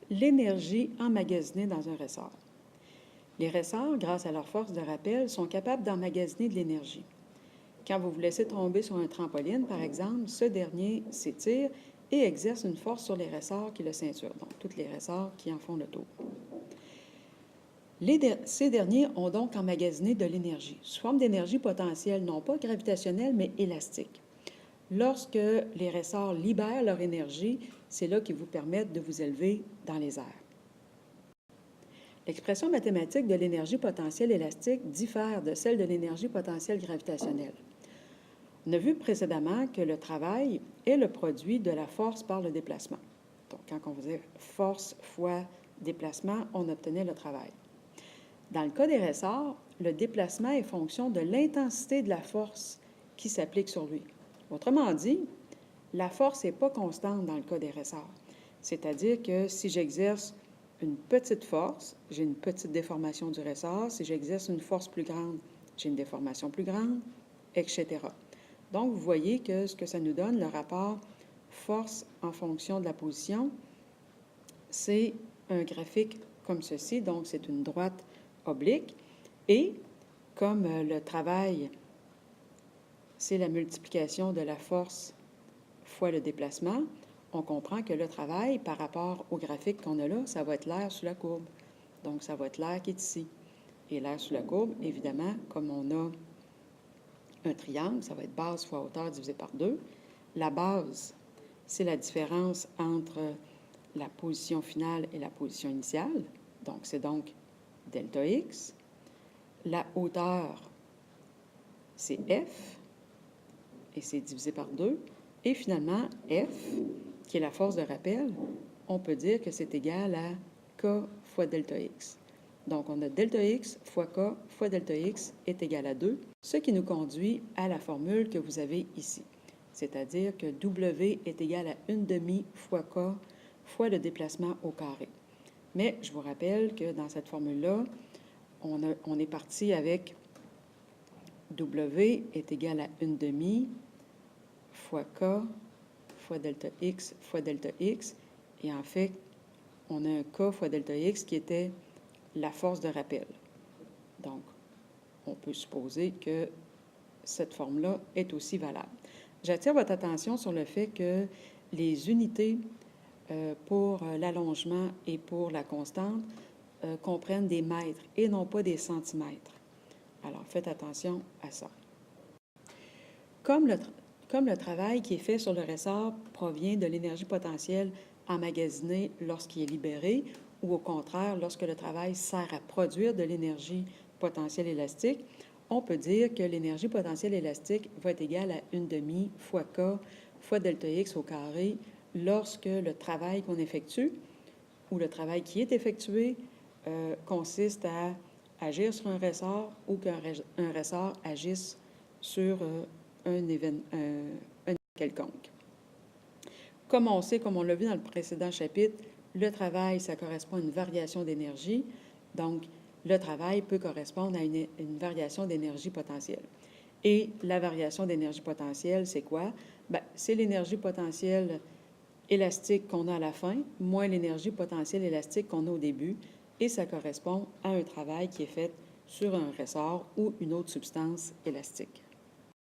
l'énergie emmagasinée dans un ressort. Les ressorts, grâce à leur force de rappel, sont capables d'emmagasiner de l'énergie. Quand vous vous laissez tomber sur un trampoline, par exemple, ce dernier s'étire et exerce une force sur les ressorts qui le ceinturent, donc tous les ressorts qui en font le tour. Ces derniers ont donc emmagasiné de l'énergie, sous forme d'énergie potentielle, non pas gravitationnelle, mais élastique. Lorsque les ressorts libèrent leur énergie, c'est là qu'ils vous permettent de vous élever dans les airs. L'expression mathématique de l'énergie potentielle élastique diffère de celle de l'énergie potentielle gravitationnelle. On a vu précédemment que le travail est le produit de la force par le déplacement. Donc, quand on faisait force fois déplacement, on obtenait le travail. Dans le cas des ressorts, le déplacement est fonction de l'intensité de la force qui s'applique sur lui. Autrement dit, la force n'est pas constante dans le cas des ressorts. C'est-à-dire que si j'exerce une petite force, j'ai une petite déformation du ressort. Si j'exerce une force plus grande, j'ai une déformation plus grande, etc. Donc, vous voyez que ce que ça nous donne, le rapport force en fonction de la position, c'est un graphique comme ceci. Donc, c'est une droite oblique. Et comme le travail, c'est la multiplication de la force fois le déplacement, on comprend que le travail, par rapport au graphique qu'on a là, ça va être l'air sous la courbe. Donc, ça va être l'air qui est ici. Et l'air sous la courbe, évidemment, comme on a un triangle, ça va être base fois hauteur divisé par 2. La base, c'est la différence entre la position finale et la position initiale. Donc, c'est donc delta x. La hauteur, c'est f, et c'est divisé par 2. Et finalement, f, qui est la force de rappel, on peut dire que c'est égal à k fois delta x. Donc, on a delta x fois k fois delta x est égal à 2, ce qui nous conduit à la formule que vous avez ici. C'est-à-dire que w est égal à 1/2 fois k fois le déplacement au carré. Mais je vous rappelle que dans cette formule-là, on est parti avec w est égal à 1/2 fois k fois delta x fois delta x. Et en fait, on a un k fois delta x qui était la force de rappel. Donc, on peut supposer que cette forme-là est aussi valable. J'attire votre attention sur le fait que les unités pour l'allongement et pour la constante comprennent des mètres et non pas des centimètres. Alors, faites attention à ça. Comme le travail qui est fait sur le ressort provient de l'énergie potentielle emmagasinée lorsqu'il est libéré, ou au contraire, lorsque le travail sert à produire de l'énergie potentielle élastique, on peut dire que l'énergie potentielle élastique va être égale à 1/2 fois k fois delta x au carré lorsque le travail qu'on effectue ou le travail qui est effectué consiste à agir sur un ressort ou qu'un ressort agisse sur un événement quelconque. Comme on sait, comme on l'a vu dans le précédent chapitre, le travail, ça correspond à une variation d'énergie. Donc, le travail peut correspondre à une variation d'énergie potentielle. Et la variation d'énergie potentielle, c'est quoi? Bien, c'est l'énergie potentielle élastique qu'on a à la fin, moins l'énergie potentielle élastique qu'on a au début, et ça correspond à un travail qui est fait sur un ressort ou une autre substance élastique.